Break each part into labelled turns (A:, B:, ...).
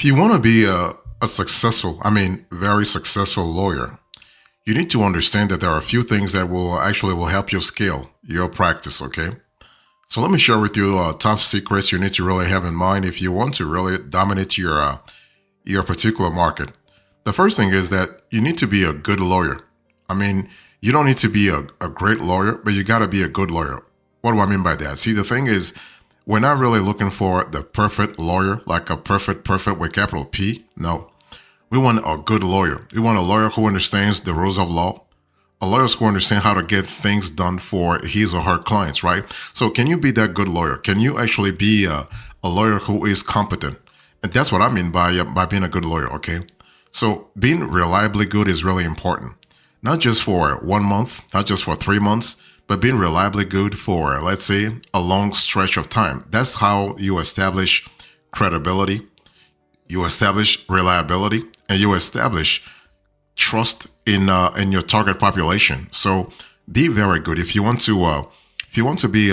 A: If you want to be a successful, very successful lawyer, you need to understand that there are a few things that will help you scale your practice. Okay, so let me share with you top secrets you need to really have in mind if you want to really dominate your particular market. The first thing is that you need to be a good lawyer. I mean, you don't need to be a great lawyer, but you got to be a good lawyer. What do I mean by that? See, the thing is, we're not really looking for the perfect lawyer, like a perfect with capital P. No, we want a good lawyer. We want a lawyer who understands the rules of law, a lawyer who understands how to get things done for his or her clients, right? So can you be that good lawyer? Can you actually be a lawyer who is competent? And that's what I mean by being a good lawyer, okay? So being reliably good is really important, not just for 1 month, not just for 3 months, but being reliably good for, let's say, a long stretch of time. That's how you establish credibility, you establish reliability, and you establish trust in your target population. So be very good if you want to be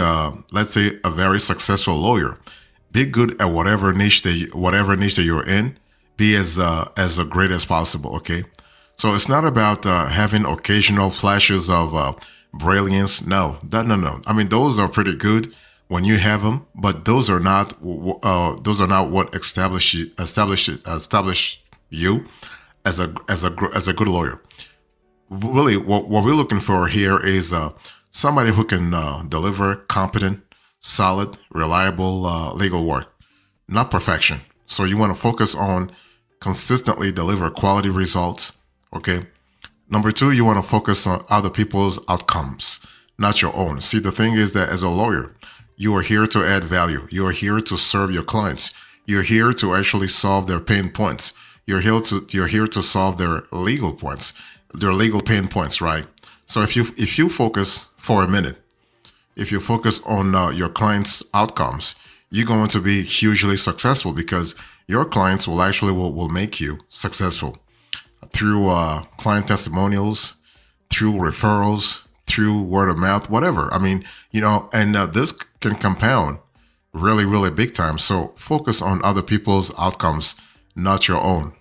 A: let's say a very successful lawyer. Be good at whatever niche that you're in. Be as great as possible. Okay, so it's not about having occasional flashes of brilliance. No. I mean, those are pretty good when you have them, but those are not what establish you as a good lawyer. Really, what we're looking for here is somebody who can deliver competent, solid, reliable legal work, not perfection. So you want to focus on consistently deliver quality results. Okay. Number two, you want to focus on other people's outcomes, not your own. See, the thing is that as a lawyer, you are here to add value. You are here to serve your clients. You're here to actually solve their pain points. You're here to solve their legal points, their legal pain points, right? So if you focus for a minute, if you focus on your clients' outcomes, you're going to be hugely successful because your clients will make you successful through client testimonials, through referrals, through word of mouth, whatever. I mean, and this can compound really, really big time. So focus on other people's outcomes, not your own.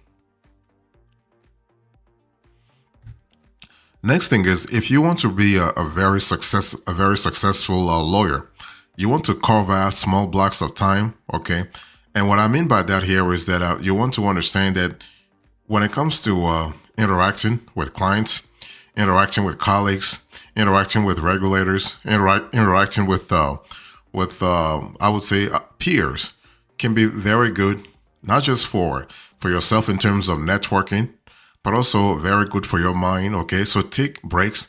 A: Next thing is, if you want to be a very successful lawyer, you want to carve out small blocks of time, okay? And what I mean by that here is that you want to understand that when it comes to interacting with clients, interacting with colleagues, interacting with regulators, interacting with I would say peers, can be very good, not just for yourself in terms of networking, but also very good for your mind. Okay, so take breaks.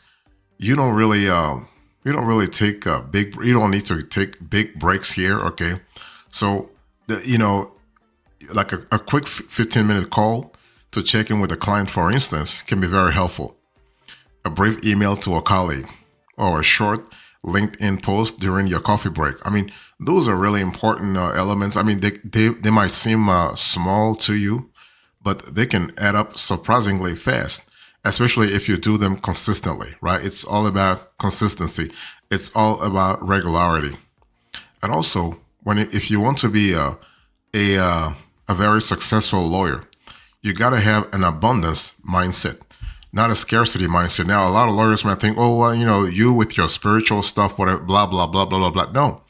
A: You don't really take you don't need to take big breaks here. Okay, so like a quick 15-minute call to check in with a client, for instance, can be very helpful. A brief email to a colleague or a short LinkedIn post during your coffee break. I mean, those are really important elements. I mean, they might seem small to you, but they can add up surprisingly fast, especially if you do them consistently, right? It's all about consistency. It's all about regularity. And also, if you want to be a very successful lawyer, you got to have an abundance mindset, not a scarcity mindset. Now, a lot of lawyers might think, oh, well, you with your spiritual stuff, whatever, blah, blah, blah, blah, blah, blah. No,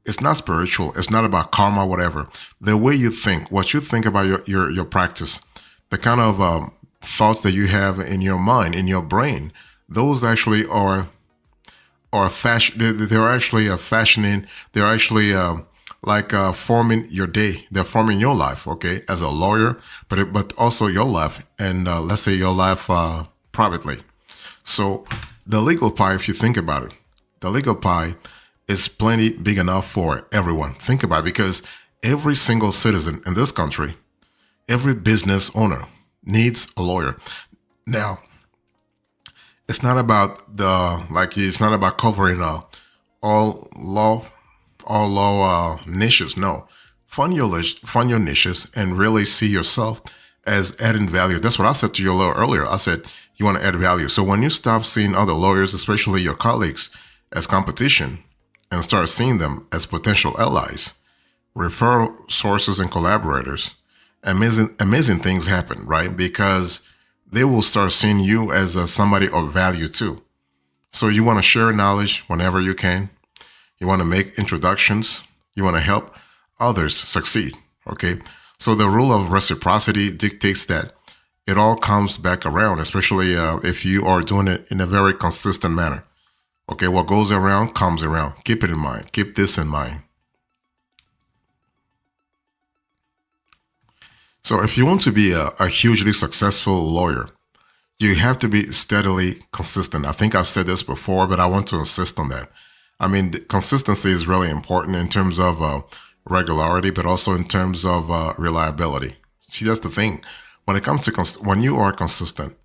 A: it's not spiritual. It's not about karma, whatever. The way you think, what you think about your practice, the kind of thoughts that you have in your mind, in your brain, those actually are fashion. They're actually fashioning. They're actually forming your day. They're forming your life, okay, as a lawyer, but also your life, and let's say your life privately. So the legal pie, if you think about it, the legal pie is plenty big enough for everyone. Think about it, because every single citizen in this country, every business owner needs a lawyer. Now, it's not about it's not about covering all law niches. No, find your niches and really see yourself as adding value. That's what I said to you a little earlier. I said you want to add value. So when you stop seeing other lawyers, especially your colleagues, as competition and start seeing them as potential allies, referral sources and collaborators, amazing things happen, right? Because they will start seeing you as somebody of value too. So you want to share knowledge whenever you can. You want to make introductions. You want to help others succeed. Okay. So the rule of reciprocity dictates that it all comes back around, especially if you are doing it in a very consistent manner. Okay. What goes around comes around. Keep it in mind. Keep this in mind. So if you want to be a hugely successful lawyer, you have to be steadily consistent. I think I've said this before, but I want to insist on that. I mean, consistency is really important in terms of regularity, but also in terms of reliability. See, that's the thing. When it comes to when you are consistent,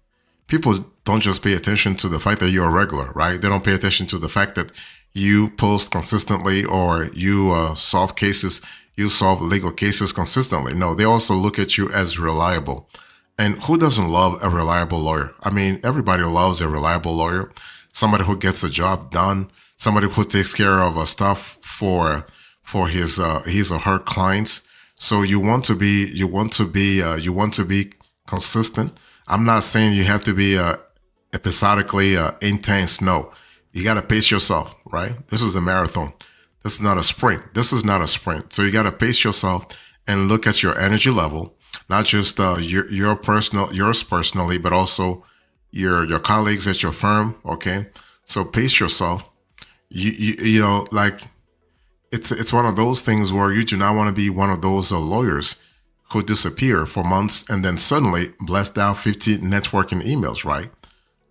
A: people don't just pay attention to the fact that you're regular, right? They don't pay attention to the fact that you post consistently or you solve cases, you solve legal cases consistently. No, they also look at you as reliable. And who doesn't love a reliable lawyer? I mean, everybody loves a reliable lawyer, somebody who gets the job done, somebody who takes care of stuff for his or her clients. So you want to be consistent. I'm not saying you have to be episodically intense. No, you got to pace yourself, right? This is a marathon. This is not a sprint. This is not a sprint. So you got to pace yourself and look at your energy level, not just yours personally, but also your colleagues at your firm. Okay, so pace yourself. You know, like it's one of those things where you do not want to be one of those lawyers who disappear for months and then suddenly blast out 50 networking emails, right?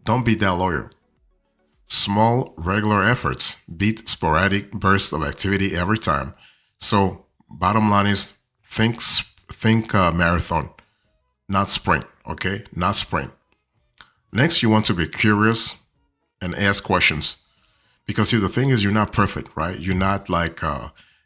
A: Don't be that lawyer. Small, regular efforts beat sporadic bursts of activity every time. So, bottom line is think marathon, not sprint. Okay, not sprint. Next, you want to be curious and ask questions. Because see, the thing is, you're not perfect, right? You're not like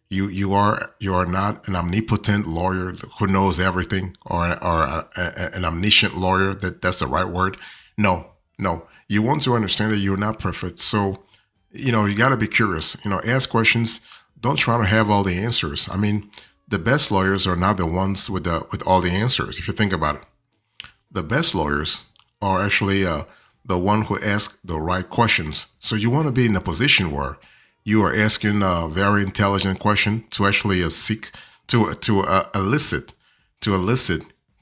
A: you are not an omnipotent lawyer who knows everything, or an omniscient lawyer. That's the right word. No, no. You want to understand that you're not perfect. So, you got to be curious. Ask questions. Don't try to have all the answers. I mean, the best lawyers are not the ones with all the answers. If you think about it, the best lawyers are actually the one who asks the right questions. So you want to be in a position where you are asking a very intelligent question to actually seek to elicit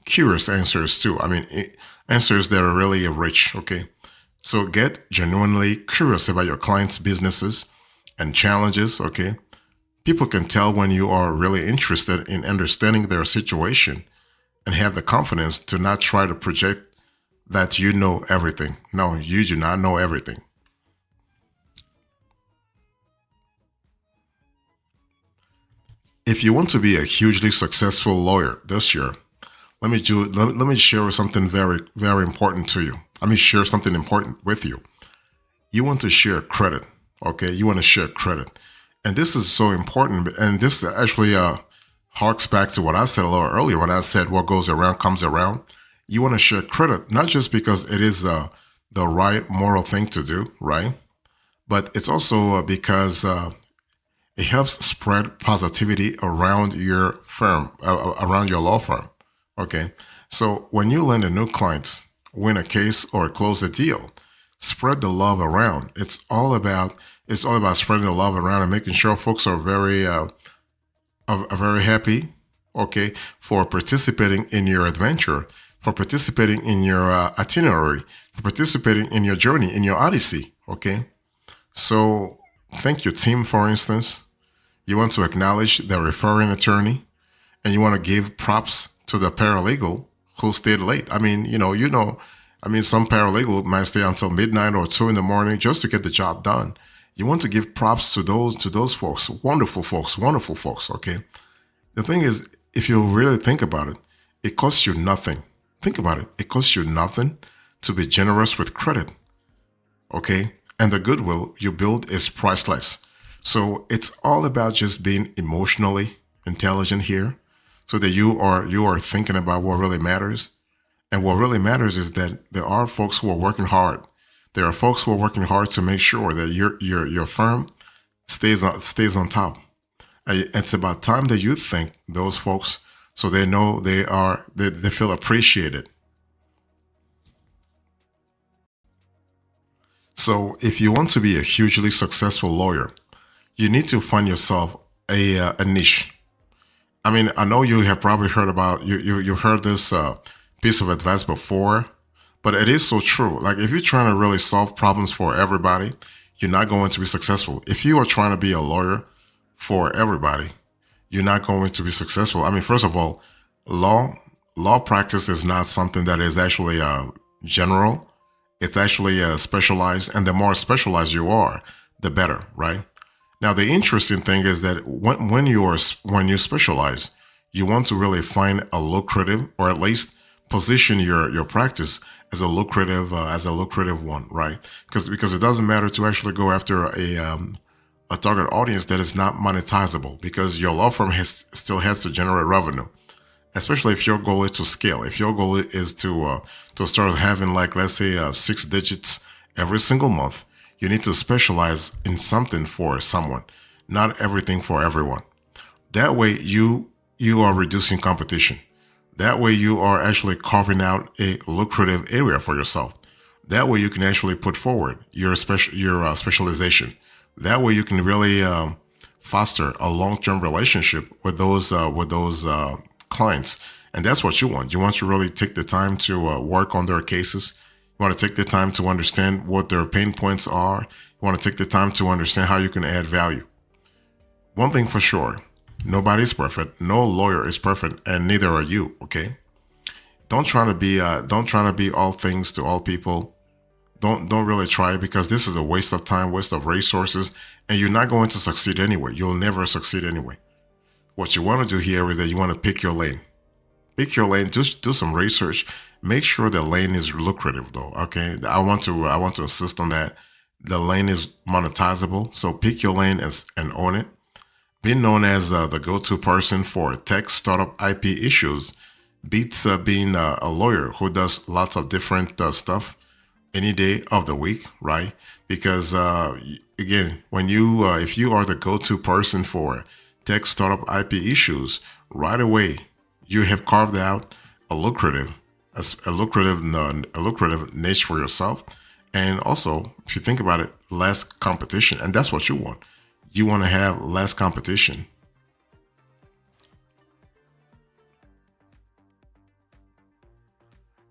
A: curious answers too. I mean, answers that are really rich. Okay, so get genuinely curious about your clients' businesses and challenges. Okay, people can tell when you are really interested in understanding their situation and have the confidence to not try to project that you know everything. No, you do not know everything. If you want to be a hugely successful lawyer this year, let me share something very, very important to you. Let me share something important with you. You want to share credit, okay? You want to share credit. And this is so important. And this actually harks back to what I said a little earlier when I said what goes around comes around. You want to share credit, not just because it is the right moral thing to do, right? But it's also because it helps spread positivity around your firm, around your law firm. Okay. So when you land a new client, win a case or close a deal, spread the love around. It's all about spreading the love around and making sure folks are very happy, okay, for participating in your adventure, for participating in your itinerary, for participating in your journey, in your odyssey, okay? So thank your team, for instance. You want to acknowledge the referring attorney, and you want to give props to the paralegal who stayed late. I mean, I mean, some paralegal might stay until midnight or 2 in the morning just to get the job done. You want to give props to those folks, wonderful folks, okay? The thing is, if you really think about it, it costs you nothing. Think about it. It costs you nothing to be generous with credit, okay? And the goodwill you build is priceless. So it's all about just being emotionally intelligent here, so that you are thinking about what really matters. And what really matters is that there are folks who are working hard. There are folks who are working hard to make sure that your firm stays on top. It's about time that you thank those folks so they know they feel appreciated. So if you want to be a hugely successful lawyer, you need to find yourself a niche. I mean, I know you have probably heard about you've heard this piece of advice before, but it is so true. Like if you're trying to really solve problems for everybody, you're not going to be successful. If you are trying to be a lawyer for everybody, you're not going to be successful. I mean, first of all, law law practice is not something that is actually general. It's actually specialized, and the more specialized you are, the better, right? Now, the interesting thing is that when you specialize, you want to really find a lucrative, or at least position your practice as a lucrative one, right? Because it doesn't matter to actually go after a target audience that is not monetizable, because your law firm still has to generate revenue, especially if your goal is to scale. If your goal is to start having, like, let's say 6 digits every single month, you need to specialize in something for someone, not everything for everyone. That way you are reducing competition. That way you are actually carving out a lucrative area for yourself. That way you can actually put forward your specialization. That way you can really foster a long-term relationship with those clients, and that's what you want. You want to really take the time to work on their cases. You want to take the time to understand what their pain points are. You want to take the time to understand how you can add value. One thing for sure, nobody's perfect. No lawyer is perfect, and neither are you. Okay, don't try to be all things to all people. Don't really try, because this is a waste of time, waste of resources, and you're not going to succeed anyway. You'll never succeed anyway. What you want to do here is that you want to pick your lane. Pick your lane. Do some research. Make sure the lane is lucrative, though. Okay, I want to insist on that. The lane is monetizable, so pick your lane and own it. Being known as the go-to person for tech startup IP issues beats being a lawyer who does lots of different stuff any day of the week, right? Because again, when you if you are the go-to person for tech startup IP issues, right away you have carved out a lucrative a lucrative niche for yourself, and also, if you think about it, less competition, and that's what you want. You want to have less competition.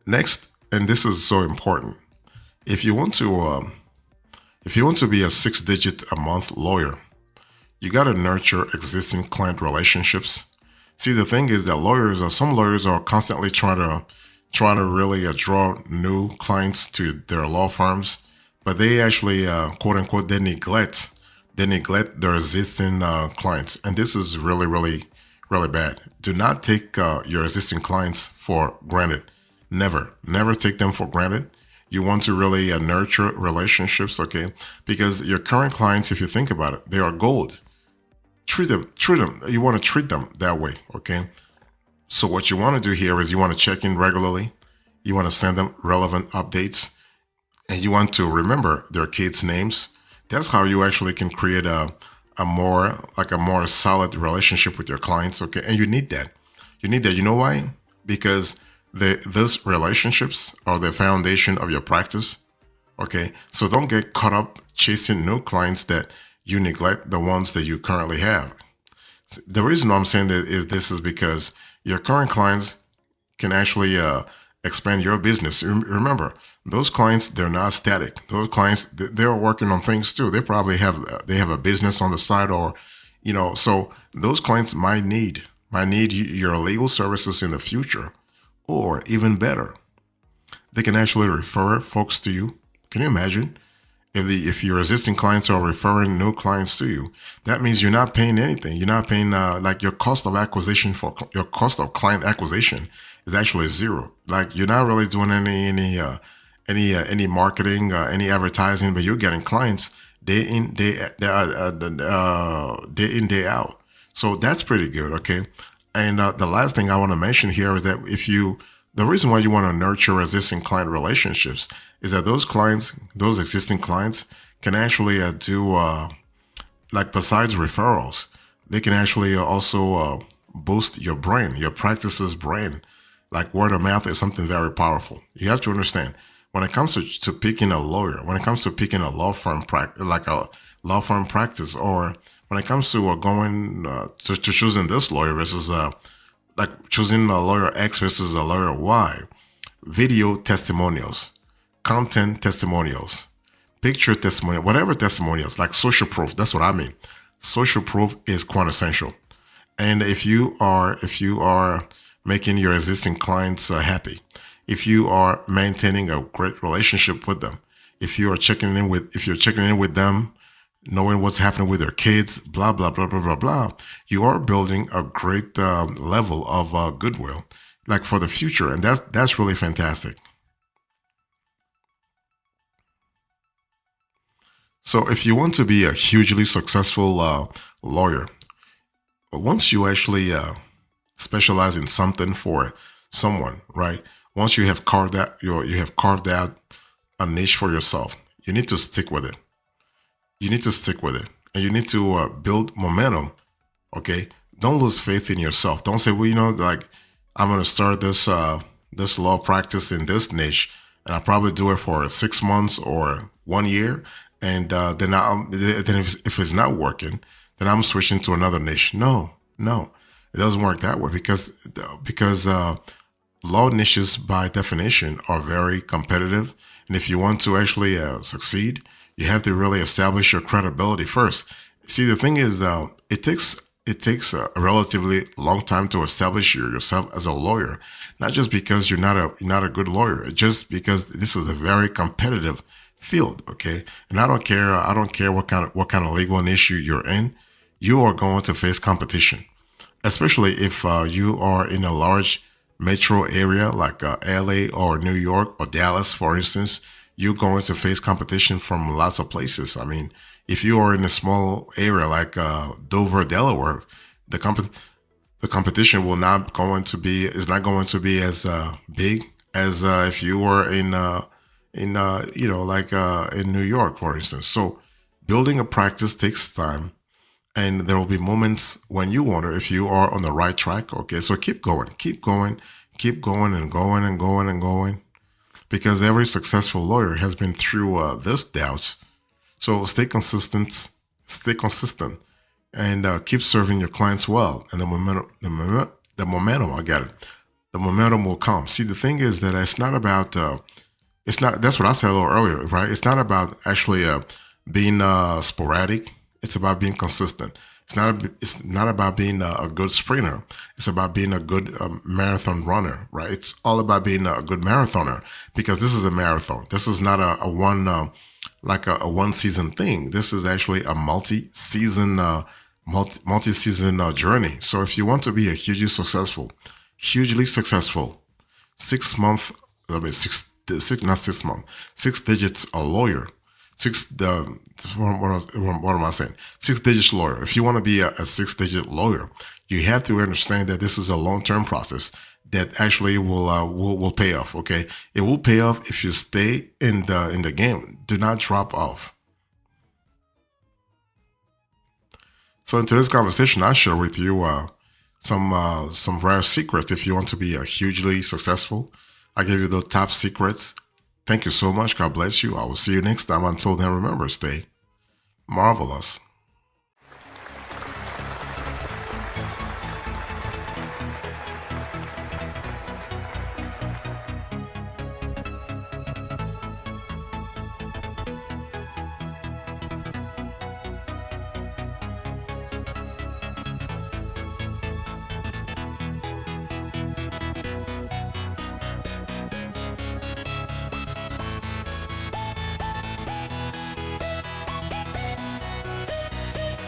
A: Next, and this is so important, if you want to be a 6 digit a month lawyer, you got to nurture existing client relationships. See, the thing is that some lawyers are constantly trying to really draw new clients to their law firms, but they actually quote unquote they neglect their existing clients, and this is really bad. Do not take your existing clients for granted. Never take them for granted. You want to really nurture relationships, okay? Because your current clients, if you think about it, they are gold. Treat them. You want to treat them that way, okay? So what you want to do here is you want to check in regularly. You want to send them relevant updates, and you want to remember their kids' names. That's how you actually can create a more solid relationship with your clients, okay? And you need that. You need that. You know why? Because those relationships are the foundation of your practice. Okay, so don't get caught up chasing new clients that you neglect the ones that you currently have. The reason I'm saying that is this is because your current clients can actually expand your business. Remember, those clients, they're not static. Those clients, they're working on things too. They have a business on the side, or so those clients might need your legal services in the future, or even better, they can actually refer folks to you. Can you imagine if your existing clients are referring new clients to you? That means you're not paying anything. You're not paying like your cost of acquisition for your cost of client acquisition is actually zero. Like you're not really doing any marketing, any advertising, but you're getting clients day in day out. So that's pretty good, okay? And the last thing I want to mention here is that the reason why you want to nurture existing client relationships is that those existing clients can actually do like, besides referrals, they can actually also boost your brain, your practices brain. Like word of mouth is something very powerful. You have to understand when it comes to picking a lawyer, when it comes to picking a law firm like a law firm practice, or when it comes to going to choosing this lawyer versus like choosing a lawyer X versus a lawyer Y, video testimonials, content testimonials, picture testimonial, whatever testimonials, like social proof. That's what I mean. Social proof is quintessential. And if you are making your existing clients happy, if you are maintaining a great relationship with them, if you're checking in with them, knowing what's happening with their kids, blah blah blah blah blah blah, you are building a great level of goodwill, like for the future, and that's really fantastic. So if you want to be a hugely successful lawyer, once you actually specialize in something for someone, right? Once you have carved out a niche for yourself, you need to stick with it. You need to stick with it, and you need to build momentum. Okay, don't lose faith in yourself. Don't say, well, like I'm gonna start this law practice in this niche, and I'll probably do it for 6 months or 1 year, and then if it's not working, then I'm switching to another niche. No, no, it doesn't work that way because law niches by definition are very competitive, and if you want to actually succeed, you have to really establish your credibility first. See, the thing is, it takes a relatively long time to establish yourself as a lawyer, not just because you're not a good lawyer, just because this is a very competitive field. Okay, and I don't care what kind of legal issue you're in, you are going to face competition, especially if you are in a large metro area like LA or New York or Dallas, for instance. You're going to face competition from lots of places. I mean, if you are in a small area like Dover, Delaware, the competition will not going to be is not going to be as big as if you were in like in New York, for instance. So building a practice takes time, and there will be moments when you wonder if you are on the right track. Okay, so keep going, keep going, keep going, and going and going and going, because every successful lawyer has been through this doubts. So stay consistent, and keep serving your clients well, and the momentum. I got it. The momentum will come. See, the thing is that it's not about. It's not. That's what I said a little earlier, right? It's not about actually being sporadic. It's about being consistent. It's not about being a good sprinter. It's about being a good marathon runner, right? It's all about being a good marathoner, because this is a marathon. This is not a one like a one season thing. This is actually a multi-season journey. So if you want to be a hugely successful 6 month, I mean six, not 6 month, 6 digits a lawyer, six the what am I saying? 6 digits lawyer. If you want to be a 6 digit lawyer, you have to understand that this is a long term process that actually will pay off. Okay, it will pay off if you stay in the game. Do not drop off. So in today's conversation, I share with you some rare secrets if you want to be a hugely successful. I give you the top secrets. Thank you so much. God bless you. I will see you next time. Until then, remember, stay marvelous.